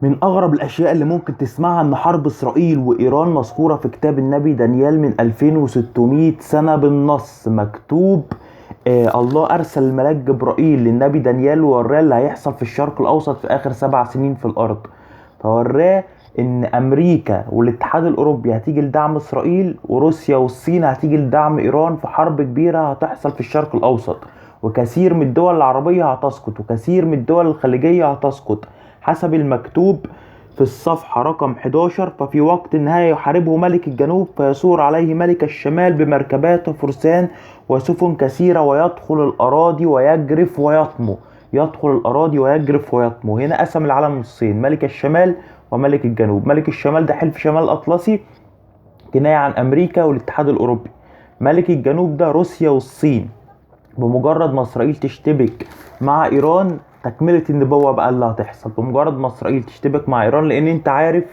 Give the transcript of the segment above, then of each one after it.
من أغرب الأشياء اللي ممكن تسمعها إن حرب إسرائيل وإيران مذكورة في كتاب النبي دانيال من 2600 سنة بالنص مكتوب. الله أرسل الملاك جبرائيل للنبي دانيال ووراه اللي هيحصل في الشرق الأوسط في آخر 7 سنين في الأرض. فوراه إن أمريكا والاتحاد الأوروبي هتيجي لدعم إسرائيل، وروسيا والصين هتيجي لدعم إيران في حرب كبيرة هتحصل في الشرق الأوسط، وكثير من الدول العربية هتسقط وكثير من الدول الخليجية هتسقط حسب المكتوب في الصفحة رقم 11. ففي وقت النهاية يحاربه ملك الجنوب فيثور عليه ملك الشمال بمركبات وفرسان وسفن كثيرة ويدخل الأراضي ويجرف ويطمو. يدخل الأراضي ويجرف ويطمو. هنا قسم العالم نصين، ملك الشمال وملك الجنوب. ملك الشمال ده حلف شمال الأطلسي كناية عن أمريكا والاتحاد الأوروبي. ملك الجنوب ده روسيا والصين. بمجرد ما اسرائيل تشتبك مع ايران تكملة النبوة بقى اللي هتحصل. بمجرد ما اسرائيل تشتبك مع ايران، لان انت عارف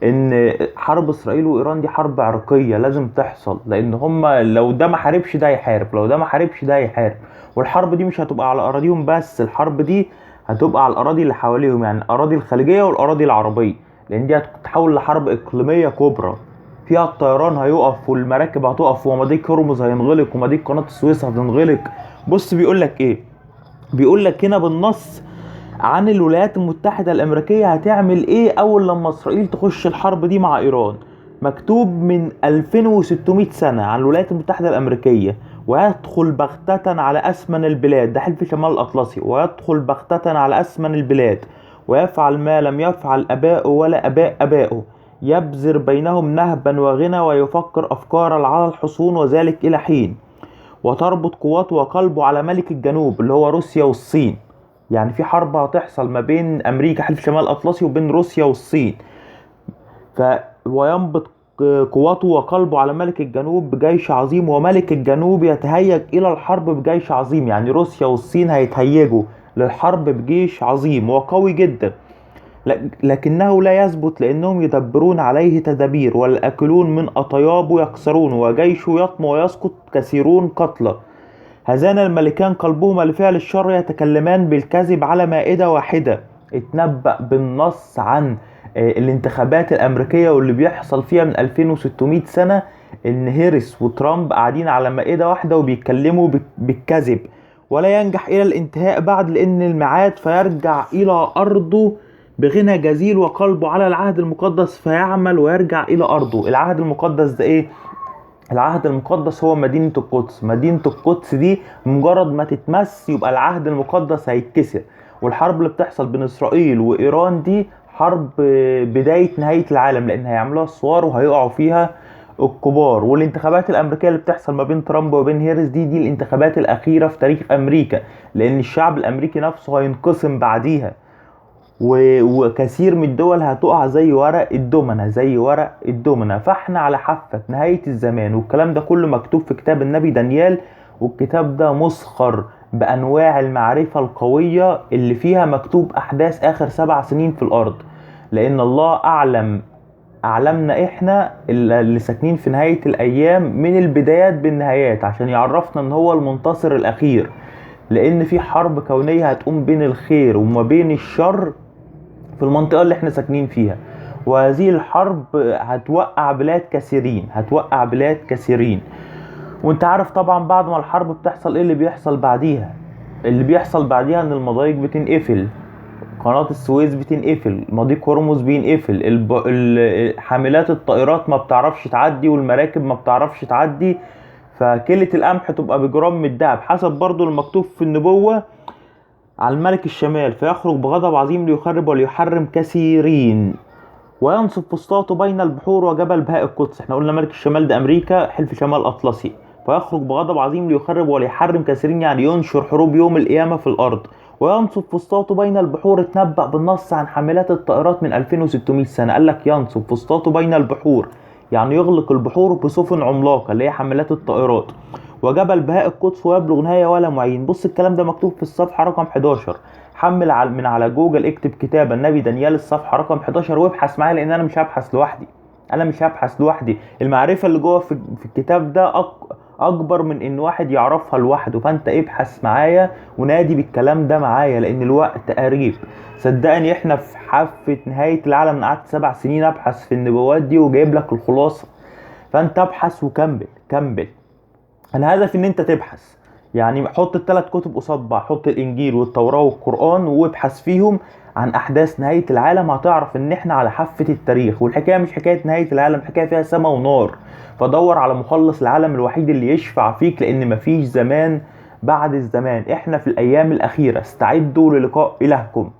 ان حرب اسرائيل وايران دي حرب عرقية لازم تحصل، لان هما لو ده ما حاربش ده يحارب، لو ده ما حاربش ده يحارب. والحرب دي مش هتبقى على اراضيهم بس، الحرب دي هتبقى على الاراضي اللي حواليهم، يعني الاراضي الخليجية والاراضي العربية، لان دي هتتحول لحرب اقليمية كبرى فيها الطيران هيقف والمراكب هتقف ومضيق هرمز هينغلق ومضيق قناة السويس هتنغلق. بص بيقول لك ايه، بيقول لك هنا بالنص عن الولايات المتحدة الامريكية هتعمل ايه اول لما اسرائيل تخش الحرب دي مع ايران. مكتوب من 2600 سنة عن الولايات المتحدة الامريكية: ويدخل بغتة على اسمن البلاد، ده حلف شمال الاطلسي، ويدخل بغتة على اسمن البلاد ويفعل ما لم يفعل اباؤه ولا اباء ابائه، يبذر بينهم نهبا وغنى ويفكر افكارا على الحصون، وذلك الى حين. وتربط قواته وقلبه على ملك الجنوب اللي هو روسيا والصين. يعني في حرب هتحصل ما بين امريكا حلف شمال الاطلسي وبين روسيا والصين. ف وينبط قواته وقلبه على ملك الجنوب بجيش عظيم، وملك الجنوب يتهيج الى الحرب بجيش عظيم. يعني روسيا والصين هيتهيجوا للحرب بجيش عظيم وقوي جدا، لكنه لا يثبت لأنهم يدبرون عليه تدابير، والآكلون من أطيابه يكسرون، وجيشه يطمو ويسقط كثيرون قتلى. هذان الملكان قلبهما لفعل الشر يتكلمان بالكذب على مائدة واحدة. اتنبأ بالنص عن الانتخابات الأمريكية واللي بيحصل فيها من 2600 سنة، إن هيرس وترامب قاعدين على مائدة واحدة وبيتكلموا بالكذب، ولا ينجح إلى الانتهاء بعد لأن الميعاد، فيرجع إلى أرضه بغنى جزيل وقلبه على العهد المقدس فيعمل ويرجع إلى أرضه. العهد المقدس ده إيه؟ العهد المقدس هو مدينة القدس. مدينة القدس دي مجرد ما تتمس يبقى العهد المقدس هيتكسر. والحرب اللي بتحصل بين إسرائيل وإيران دي حرب بداية نهاية العالم، لأن هيعملوها الصور وهيقعوا فيها الكبار. والانتخابات الأمريكية اللي بتحصل ما بين ترامب وبين هيرس دي الانتخابات الأخيرة في تاريخ أمريكا، لأن الشعب الأمريكي نفسه هينقسم بعديها، وكثير من الدول هتقع زي ورق الدومنة، زي ورق الدومنة. فاحنا على حافة نهاية الزمان، والكلام ده كله مكتوب في كتاب النبي دانيال. والكتاب ده مسخر بأنواع المعرفة القوية اللي فيها مكتوب أحداث آخر 7 سنين في الأرض، لأن الله أعلمنا إحنا اللي ساكنين في نهاية الأيام من البدايات بالنهايات، عشان يعرفنا إن هو المنتصر الأخير. لأن في حرب كونية هتقوم بين الخير وما بين الشر في المنطقة اللي احنا ساكنين فيها، وهذه الحرب هتوقع بلاد كثيرين، هتوقع بلاد كثيرين. وانت عارف طبعا بعد ما الحرب بتحصل ايه اللي بيحصل بعديها. اللي بيحصل بعديها ان المضايق بتنقفل، قناة السويس بتنقفل، مضيق هرمز بينقفل، حاملات الطائرات ما بتعرفش تعدي والمراكب ما بتعرفش تعدي، فكلة القمح تبقى بجرام من الدهب حسب برضو المكتوب في النبوة على الملك الشمال. فيخرج بغضب عظيم ليخرب وليحرم كثيرين، وينصب فسطاطه بين البحور وجبل بهاء القدس. احنا قلنا ملك الشمال ده امريكا حلف شمال اطلسي. فيخرج بغضب عظيم ليخرب وليحرم كثيرين، يعني ينشر حروب يوم القيامة في الارض. وينصب فسطاطه بين البحور، اتنبأ بالنص عن حاملات الطائرات من 2600 سنة. قال لك ينصب فسطاطه بين البحور، يعني يغلق البحور بسفن عملاقة اللي هي حاملات الطائرات. وجبل بهاء القدس ويبلغ نهاية ولا معين. بص الكلام ده مكتوب في الصفحة رقم 11. حمل من على جوجل، اكتب كتاب النبي دانيال الصفحة رقم 11 وابحث معايا، لان انا مش هبحث لوحدي. انا مش هبحث لوحدي. المعرفة اللي جوه في الكتاب ده اكبر من ان واحد يعرفها لوحده. فانت ابحث معايا ونادي بالكلام ده معايا لان الوقت قريب. صدقني احنا في حافة نهاية العالم. انا قعدت 7 سنين ابحث في النبوات دي وجايب لك الخلاصة. فانت ابحث وكمل كمل. انا هدفي ان انت تبحث. يعني حط الثلاث كتب قصاد بعض، حط الانجيل والتوراة والقرآن وابحث فيهم عن احداث نهاية العالم. هتعرف ان احنا على حافة التاريخ، والحكاية مش حكاية نهاية العالم، حكاية فيها سماء ونار. فدور على مخلص العالم الوحيد اللي يشفع فيك، لان مفيش زمان بعد الزمان. احنا في الايام الاخيرة. استعدوا للقاء الهكم.